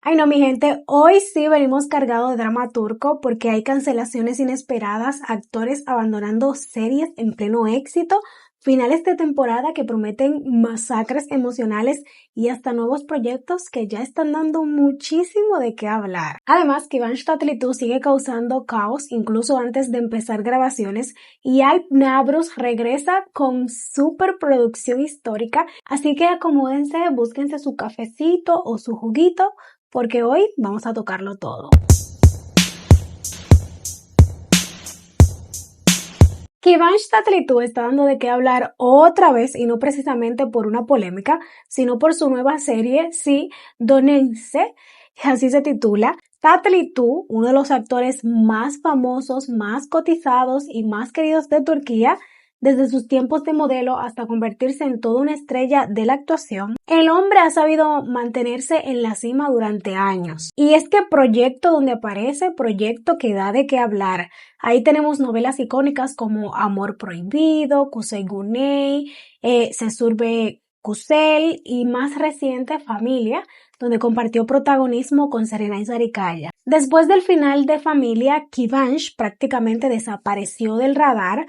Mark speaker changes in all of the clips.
Speaker 1: Ay no, mi gente, hoy sí venimos cargado de drama turco porque hay cancelaciones inesperadas, actores abandonando series en pleno éxito, finales de temporada que prometen masacres emocionales y hasta nuevos proyectos que ya están dando muchísimo de qué hablar. Además, Kıvanç Tatlıtuğ sigue causando caos incluso antes de empezar grabaciones y Alp Navruz regresa con superproducción histórica, así que acomódense, búsquense su cafecito o su juguito porque hoy vamos a tocarlo todo. Kıvanç Tatlıtuğ está dando de qué hablar otra vez y no precisamente por una polémica, sino por su nueva serie, sí, Donense, así se titula. Tatlıtuğ, uno de los actores más famosos, más cotizados y más queridos de Turquía, desde sus tiempos de modelo hasta convertirse en toda una estrella de la actuación, el hombre ha sabido mantenerse en la cima durante años. Y es que proyecto donde aparece, proyecto que da de qué hablar. Ahí tenemos novelas icónicas como Amor Prohibido, Kuzey Güney, Sesurbe Kusel y más reciente Familia, donde compartió protagonismo con Serenay Sarıkaya. Después del final de Familia, Kıvanç prácticamente desapareció del radar.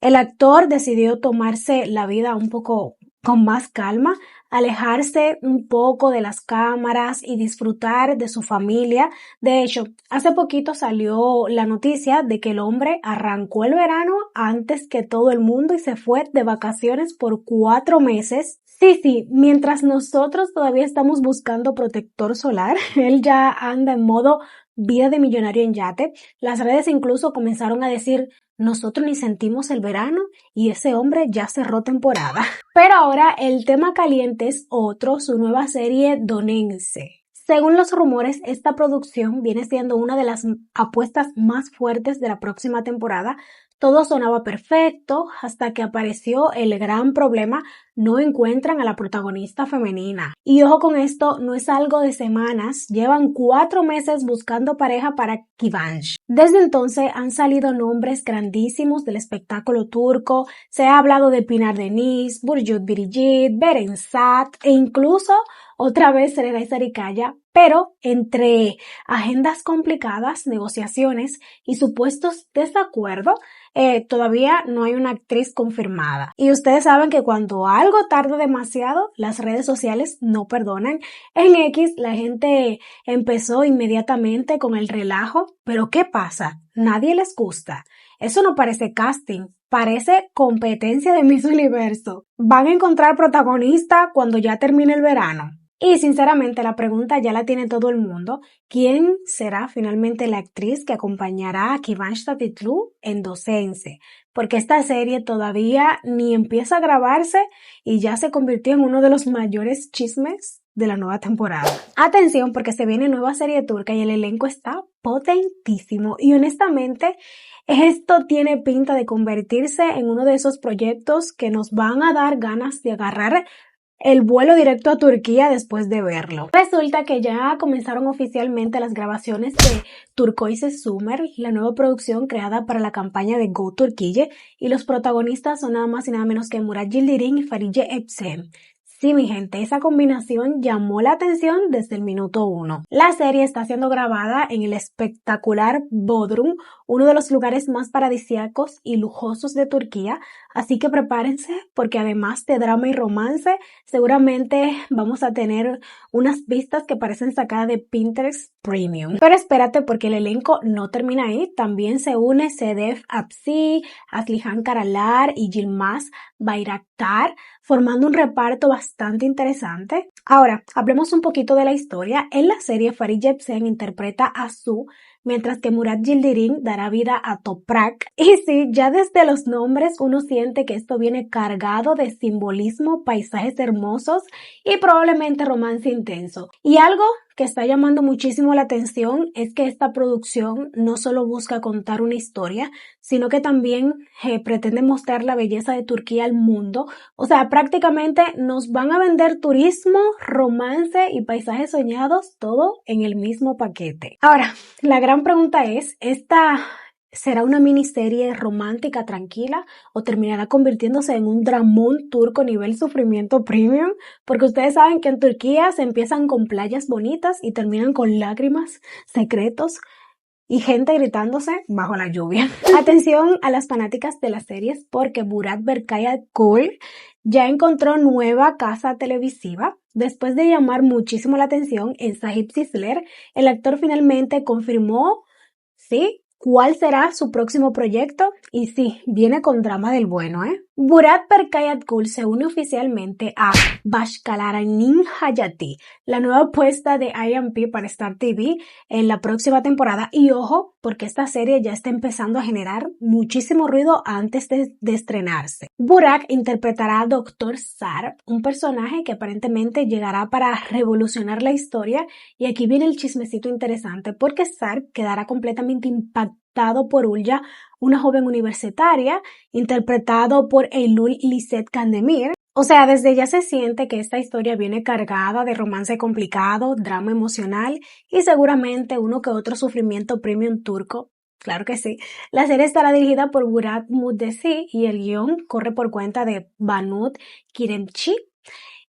Speaker 1: El actor decidió tomarse la vida un poco con más calma, alejarse un poco de las cámaras y disfrutar de su familia. De hecho, hace poquito salió la noticia de que el hombre arrancó el verano antes que todo el mundo y se fue de vacaciones por 4 meses. Sí, mientras nosotros todavía estamos buscando protector solar, él ya anda en modo vida de millonario en yate. Las redes incluso comenzaron a decir: nosotros ni sentimos el verano y ese hombre ya cerró temporada. Pero ahora el tema caliente es otro, su nueva serie Donense. Según los rumores, esta producción viene siendo una de las apuestas más fuertes de la próxima temporada. Todo sonaba perfecto hasta que apareció el gran problema: no encuentran a la protagonista femenina. Y ojo con esto, no es algo de semanas, llevan 4 meses buscando pareja para Kıvanç. Desde entonces han salido nombres grandísimos del espectáculo turco, se ha hablado de Pinar Deniz, Burcu Biricik, Beren Saat e incluso otra vez Serenay Sarıkaya, pero entre agendas complicadas, negociaciones y supuestos desacuerdos, todavía no hay una actriz confirmada. Y ustedes saben que cuando algo tarda demasiado, las redes sociales no perdonan. En X la gente empezó inmediatamente con el relajo, pero ¿qué pasa? Nadie les gusta. Eso no parece casting, parece competencia de Miss Universo. ¿Van a encontrar protagonista cuando ya termine el verano? Y sinceramente la pregunta ya la tiene todo el mundo. ¿Quién será finalmente la actriz que acompañará a Kıvanç Tatlıtuğ en Donense? Porque esta serie todavía ni empieza a grabarse y ya se convirtió en uno de los mayores chismes de la nueva temporada. Atención, porque se viene nueva serie turca y el elenco está potentísimo y honestamente esto tiene pinta de convertirse en uno de esos proyectos que nos van a dar ganas de agarrar el vuelo directo a Turquía después de verlo. Resulta que ya comenzaron oficialmente las grabaciones de Turquoise Summer, la nueva producción creada para la campaña de Go Turquille, y los protagonistas son nada más y nada menos que Murat Yildirim y Fariye Ebsen. Sí, mi gente, esa combinación llamó la atención desde el minuto 1. La serie está siendo grabada en el espectacular Bodrum, uno de los lugares más paradisíacos y lujosos de Turquía, así que prepárense porque además de drama y romance, seguramente vamos a tener unas vistas que parecen sacadas de Pinterest Premium. Pero espérate porque el elenco no termina ahí, también se une Sedef Apsi, Aslihan Karalar y Yilmaz Bayraktar, formando un reparto bastante interesante. Ahora, hablemos un poquito de la historia. En la serie, Fariye Ebsen interpreta a Su, mientras que Murat Yildirim dará vida a Toprak. Y sí, ya desde los nombres uno siente que esto viene cargado de simbolismo, paisajes hermosos y probablemente romance intenso. Y algo que está llamando muchísimo la atención es que esta producción no solo busca contar una historia, sino que también pretende mostrar la belleza de Turquía al mundo. O sea, prácticamente nos van a vender turismo, romance y paisajes soñados, todo en el mismo paquete. Ahora, la gran pregunta es, ¿esta ¿Será una miniserie romántica tranquila o terminará convirtiéndose en un dramón turco nivel sufrimiento premium? Porque ustedes saben que en Turquía se empiezan con playas bonitas y terminan con lágrimas, secretos y gente gritándose bajo la lluvia. Atención a las fanáticas de las series porque Murat Berkayakul ya encontró nueva casa televisiva. Después de llamar muchísimo la atención en Sahip Sisler, el actor finalmente confirmó, ¿sí?, cuál será su próximo proyecto y sí, viene con drama del bueno, ¿eh? Murat Berkayakul se une oficialmente a Başkaldırın Hayatı, la nueva apuesta de IMP para Star TV en la próxima temporada. Y ojo, porque esta serie ya está empezando a generar muchísimo ruido antes de estrenarse. Burak interpretará a Dr. Sarp, un personaje que aparentemente llegará para revolucionar la historia. Y aquí viene el chismecito interesante, porque Sarp quedará completamente impactado por Ulya, una joven universitaria, interpretado por Eylül Lisset Kandemir. O sea, desde ya se siente que esta historia viene cargada de romance complicado, drama emocional y seguramente uno que otro sufrimiento premium turco. Claro que sí. La serie estará dirigida por Murat Muddesi y el guión corre por cuenta de Banut Kiremchi.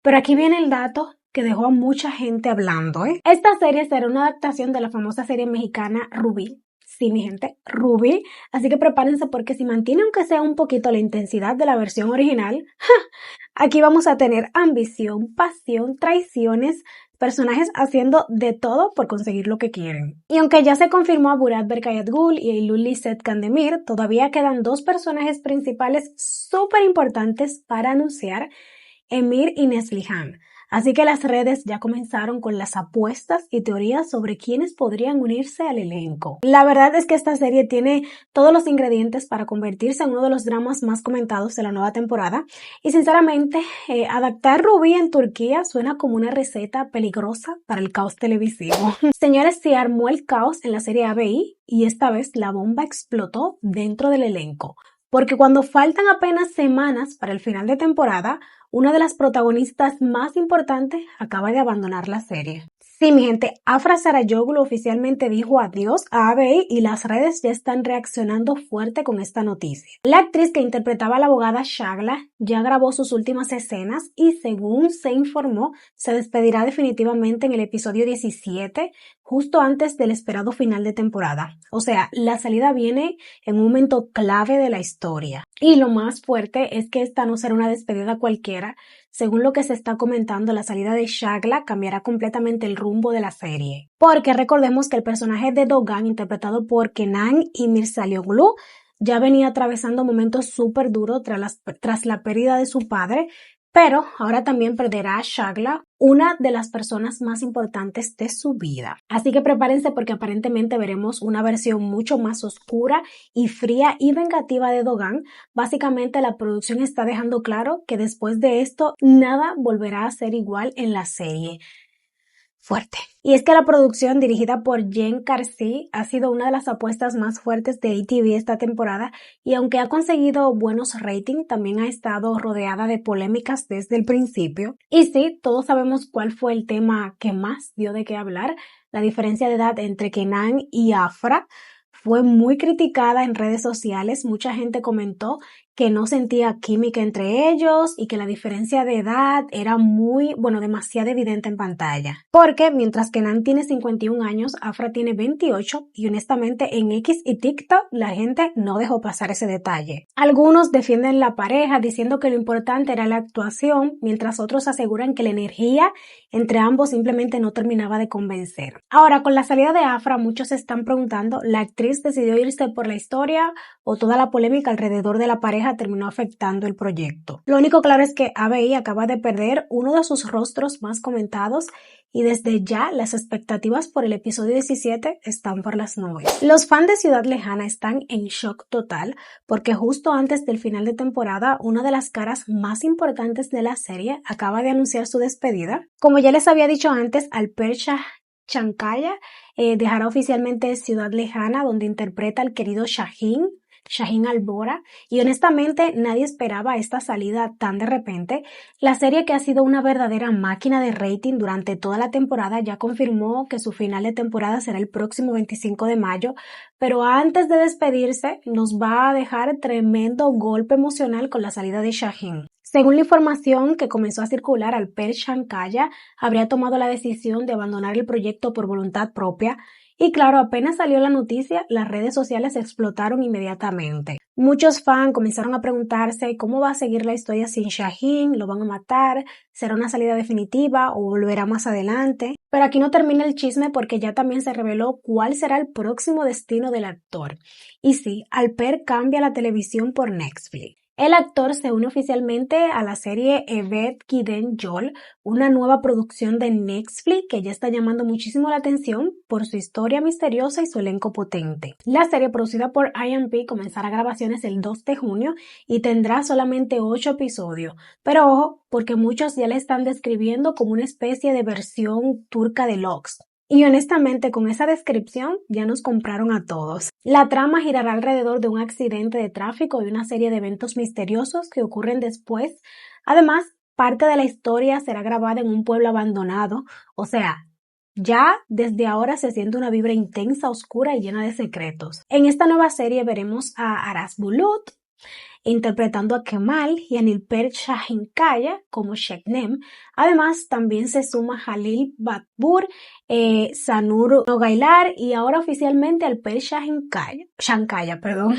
Speaker 1: Pero aquí viene el dato que dejó a mucha gente hablando, ¿eh? Esta serie será una adaptación de la famosa serie mexicana Rubí. Sí, mi gente, Rubí. Así que prepárense porque si mantiene aunque sea un poquito la intensidad de la versión original, aquí vamos a tener ambición, pasión, traiciones, personajes haciendo de todo por conseguir lo que quieren. Y aunque ya se confirmó a Murat Berkayakul y Eylül Lisset Kandemir, todavía quedan dos personajes principales súper importantes para anunciar: Emir y Neslihan. Así que las redes ya comenzaron con las apuestas y teorías sobre quiénes podrían unirse al elenco. La verdad es que esta serie tiene todos los ingredientes para convertirse en uno de los dramas más comentados de la nueva temporada y sinceramente adaptar Rubí en Turquía suena como una receta peligrosa para el caos televisivo. Señores, se armó el caos en la serie ABI y esta vez la bomba explotó dentro del elenco. Porque cuando faltan apenas semanas para el final de temporada, una de las protagonistas más importantes acaba de abandonar la serie. Sí, mi gente, Afra Sarayoglu oficialmente dijo adiós a ABI y las redes ya están reaccionando fuerte con esta noticia. La actriz que interpretaba a la abogada Shagla ya grabó sus últimas escenas y según se informó, se despedirá definitivamente en el episodio 17, justo antes del esperado final de temporada. O sea, la salida viene en un momento clave de la historia. Y lo más fuerte es que esta no será una despedida cualquiera. Según lo que se está comentando, la salida de Shagla cambiará completamente el rumbo de la serie. Porque recordemos que el personaje de Dogan, interpretado por Kenan İmirzalıoğlu, ya venía atravesando momentos súper duros tras la pérdida de su padre, pero ahora también perderá a Shagla, una de las personas más importantes de su vida. Así que prepárense porque aparentemente veremos una versión mucho más oscura y fría y vengativa de Dogan. Básicamente la producción está dejando claro que después de esto nada volverá a ser igual en la serie. Fuerte. Y es que la producción dirigida por Jen Karsey ha sido una de las apuestas más fuertes de ATV esta temporada y aunque ha conseguido buenos ratings, también ha estado rodeada de polémicas desde el principio. Y sí, todos sabemos cuál fue el tema que más dio de qué hablar, la diferencia de edad entre Kenan y Afra. Fue muy criticada en redes sociales, mucha gente comentó que no sentía química entre ellos y que la diferencia de edad era demasiado evidente en pantalla. Porque mientras Kenan tiene 51 años, Afra tiene 28 y honestamente en X y TikTok la gente no dejó pasar ese detalle. Algunos defienden la pareja diciendo que lo importante era la actuación, mientras otros aseguran que la energía entre ambos simplemente no terminaba de convencer. Ahora, con la salida de Afra, muchos se están preguntando, ¿la actriz decidió irse por la historia o toda la polémica alrededor de la pareja terminó afectando el proyecto? Lo único claro es que ABI acaba de perder uno de sus rostros más comentados y desde ya las expectativas por el episodio 17 están por las nubes. Los fans de Ciudad Lejana están en shock total porque justo antes del final de temporada una de las caras más importantes de la serie acaba de anunciar su despedida. Como ya les había dicho antes, Alper Chankaya dejará oficialmente Ciudad Lejana, donde interpreta al querido Shahin. Shaheen Albora, y honestamente nadie esperaba esta salida tan de repente. La serie, que ha sido una verdadera máquina de rating durante toda la temporada, ya confirmó que su final de temporada será el próximo 25 de mayo, pero antes de despedirse nos va a dejar tremendo golpe emocional con la salida de Shaheen. Según la información que comenzó a circular, Alper Shankaya habría tomado la decisión de abandonar el proyecto por voluntad propia y claro, apenas salió la noticia, las redes sociales explotaron inmediatamente. Muchos fans comenzaron a preguntarse cómo va a seguir la historia sin Shaheen, lo van a matar, será una salida definitiva o volverá más adelante. Pero aquí no termina el chisme porque ya también se reveló cuál será el próximo destino del actor. Y sí, Alper cambia la televisión por Netflix. El actor se une oficialmente a la serie Evet Giden Yol, una nueva producción de Netflix que ya está llamando muchísimo la atención por su historia misteriosa y su elenco potente. La serie, producida por IMP, comenzará grabaciones el 2 de junio y tendrá solamente 8 episodios. Pero ojo, porque muchos ya la están describiendo como una especie de versión turca de Lost. Y honestamente, con esa descripción ya nos compraron a todos. La trama girará alrededor de un accidente de tráfico y una serie de eventos misteriosos que ocurren después. Además, parte de la historia será grabada en un pueblo abandonado, o sea, ya desde ahora se siente una vibra intensa, oscura y llena de secretos. En esta nueva serie veremos a Aras Bulut interpretando a Kemal y a Nilpert Shahinkaya como Shebnem. Además, también se suma Halil Batbur, Sanur Nogailar y ahora oficialmente Alper Shankaya, perdón.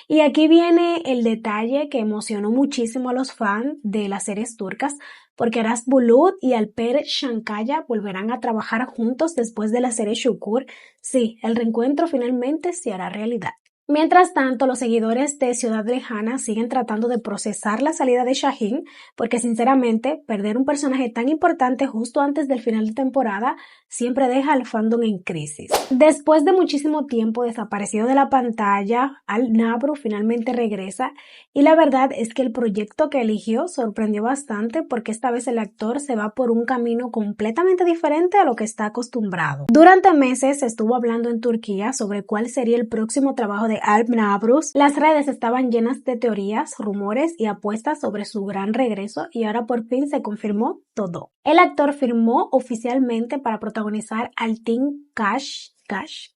Speaker 1: Y aquí viene el detalle que emocionó muchísimo a los fans de las series turcas, porque Aras Bulut y Alper Shankaya volverán a trabajar juntos después de la serie Shukur. Sí, el reencuentro finalmente se hará realidad. Mientras tanto, los seguidores de Ciudad Lejana siguen tratando de procesar la salida de Shaheen, porque sinceramente, perder un personaje tan importante justo antes del final de temporada siempre deja al fandom en crisis. Después de muchísimo tiempo desaparecido de la pantalla, Al-Nabru finalmente regresa y la verdad es que el proyecto que eligió sorprendió bastante porque esta vez el actor se va por un camino completamente diferente a lo que está acostumbrado. Durante meses se estuvo hablando en Turquía sobre cuál sería el próximo trabajo de Alp-Nabrus. Las redes estaban llenas de teorías, rumores y apuestas sobre su gran regreso y ahora por fin se confirmó todo. El actor firmó oficialmente para protagonizar Altin Kash,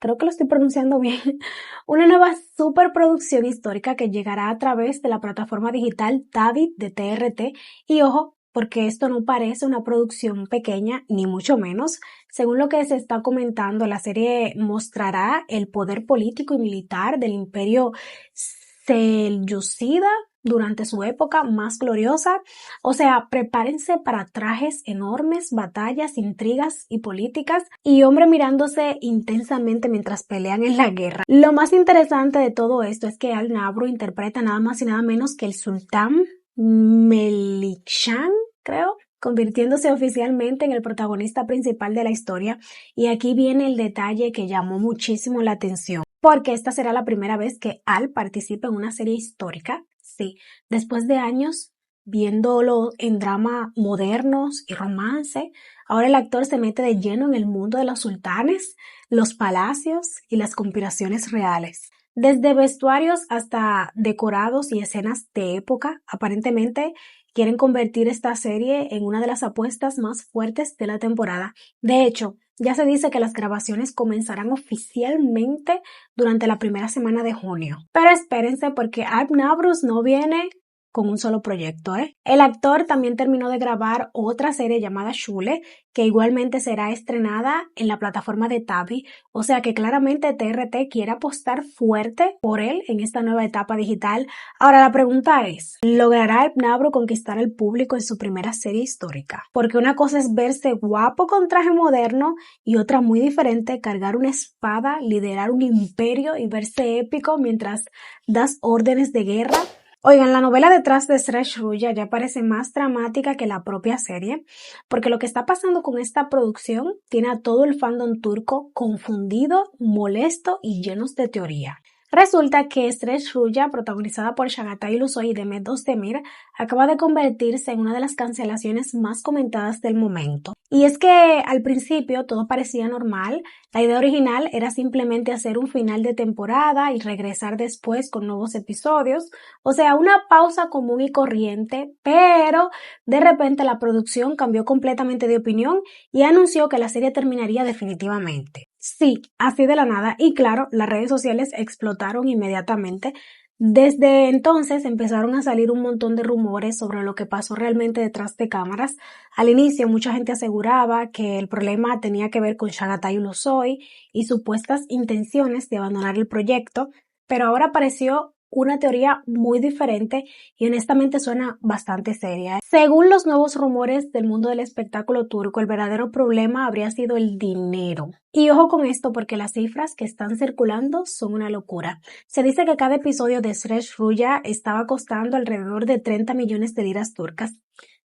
Speaker 1: creo que lo estoy pronunciando bien, una nueva superproducción histórica que llegará a través de la plataforma digital Tavi de TRT y ojo, porque esto no parece una producción pequeña, ni mucho menos. Según lo que se está comentando, la serie mostrará el poder político y militar del imperio selyúcida durante su época más gloriosa. O sea, prepárense para trajes enormes, batallas, intrigas y políticas y hombres mirándose intensamente mientras pelean en la guerra. Lo más interesante de todo esto es que Al-Nabru interpreta nada más y nada menos que el sultán Melikshah, creo, convirtiéndose oficialmente en el protagonista principal de la historia. Y aquí viene el detalle que llamó muchísimo la atención, porque esta será la primera vez que Al participa en una serie histórica. Sí, después de años viéndolo en drama modernos y romance, ahora el actor se mete de lleno en el mundo de los sultanes, los palacios y las conspiraciones reales. Desde vestuarios hasta decorados y escenas de época, aparentemente quieren convertir esta serie en una de las apuestas más fuertes de la temporada. De hecho, ya se dice que las grabaciones comenzarán oficialmente durante la primera semana de junio. Pero espérense porque Alp-Nabrus no viene con un solo proyecto, El actor también terminó de grabar otra serie llamada Shule, que igualmente será estrenada en la plataforma de Tavi, o sea que claramente TRT quiere apostar fuerte por él en esta nueva etapa digital. Ahora la pregunta es, ¿logrará Alp-Nabru conquistar al público en su primera serie histórica? Porque una cosa es verse guapo con traje moderno y otra muy diferente, cargar una espada, liderar un imperio y verse épico mientras das órdenes de guerra. Oigan, la novela detrás de Sresh Ruya ya parece más dramática que la propia serie, porque lo que está pasando con esta producción tiene a todo el fandom turco confundido, molesto y llenos de teoría. Resulta que Stretch Ruya, protagonizada por Chagatai Ulusoy y Demet Özdemir, acaba de convertirse en una de las cancelaciones más comentadas del momento. Y es que al principio todo parecía normal, la idea original era simplemente hacer un final de temporada y regresar después con nuevos episodios, o sea, una pausa común y corriente, pero de repente la producción cambió completamente de opinión y anunció que la serie terminaría definitivamente. Sí, así de la nada. Y claro, las redes sociales explotaron inmediatamente. Desde entonces empezaron a salir un montón de rumores sobre lo que pasó realmente detrás de cámaras. Al inicio mucha gente aseguraba que el problema tenía que ver con Chagatai Ulusoy y supuestas intenciones de abandonar el proyecto, pero ahora apareció una teoría muy diferente y honestamente suena bastante seria. Según los nuevos rumores del mundo del espectáculo turco, el verdadero problema habría sido el dinero. Y ojo con esto porque las cifras que están circulando son una locura. Se dice que cada episodio de Stretch Ruya estaba costando alrededor de 30 millones de liras turcas.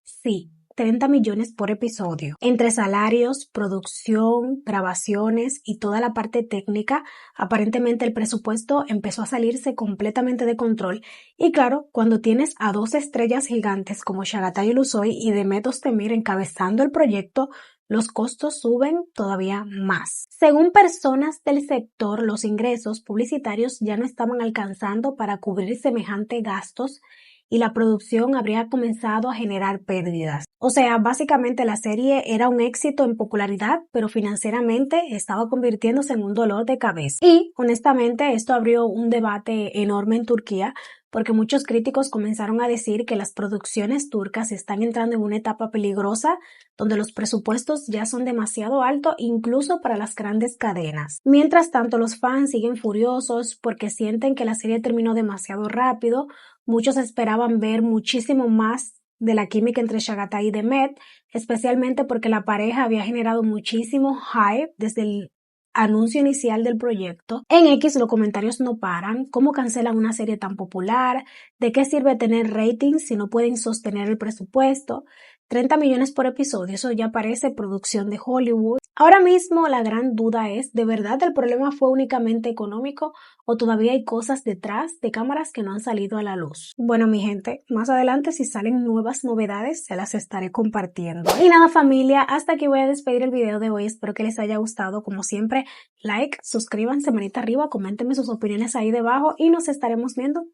Speaker 1: Sí, 30 millones por episodio. Entre salarios, producción, grabaciones y toda la parte técnica, aparentemente el presupuesto empezó a salirse completamente de control. Y claro, cuando tienes a dos estrellas gigantes como Chagatai Ulusoy y Demet Özdemir encabezando el proyecto, los costos suben todavía más. Según personas del sector, los ingresos publicitarios ya no estaban alcanzando para cubrir semejante gastos y la producción habría comenzado a generar pérdidas. O sea, básicamente la serie era un éxito en popularidad, pero financieramente estaba convirtiéndose en un dolor de cabeza. Y, honestamente, esto abrió un debate enorme en Turquía, porque muchos críticos comenzaron a decir que las producciones turcas están entrando en una etapa peligrosa donde los presupuestos ya son demasiado altos incluso para las grandes cadenas. Mientras tanto, los fans siguen furiosos porque sienten que la serie terminó demasiado rápido. Muchos esperaban ver muchísimo más de la química entre Chagatai y Demet, especialmente porque la pareja había generado muchísimo hype desde el anuncio inicial del proyecto. En X los comentarios no paran. ¿Cómo cancelan una serie tan popular? ¿De qué sirve tener ratings si no pueden sostener el presupuesto? 30 millones por episodio, eso ya parece producción de Hollywood. Ahora mismo la gran duda es, ¿de verdad el problema fue únicamente económico o todavía hay cosas detrás de cámaras que no han salido a la luz? Bueno, mi gente, más adelante si salen nuevas novedades se las estaré compartiendo. Y nada, familia, hasta aquí voy a despedir el video de hoy. Espero que les haya gustado. Como siempre, like, suscríbanse, manita arriba, coméntenme sus opiniones ahí debajo y nos estaremos viendo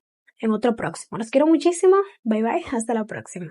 Speaker 1: en otro próximo. Los quiero muchísimo. Bye bye, hasta la próxima.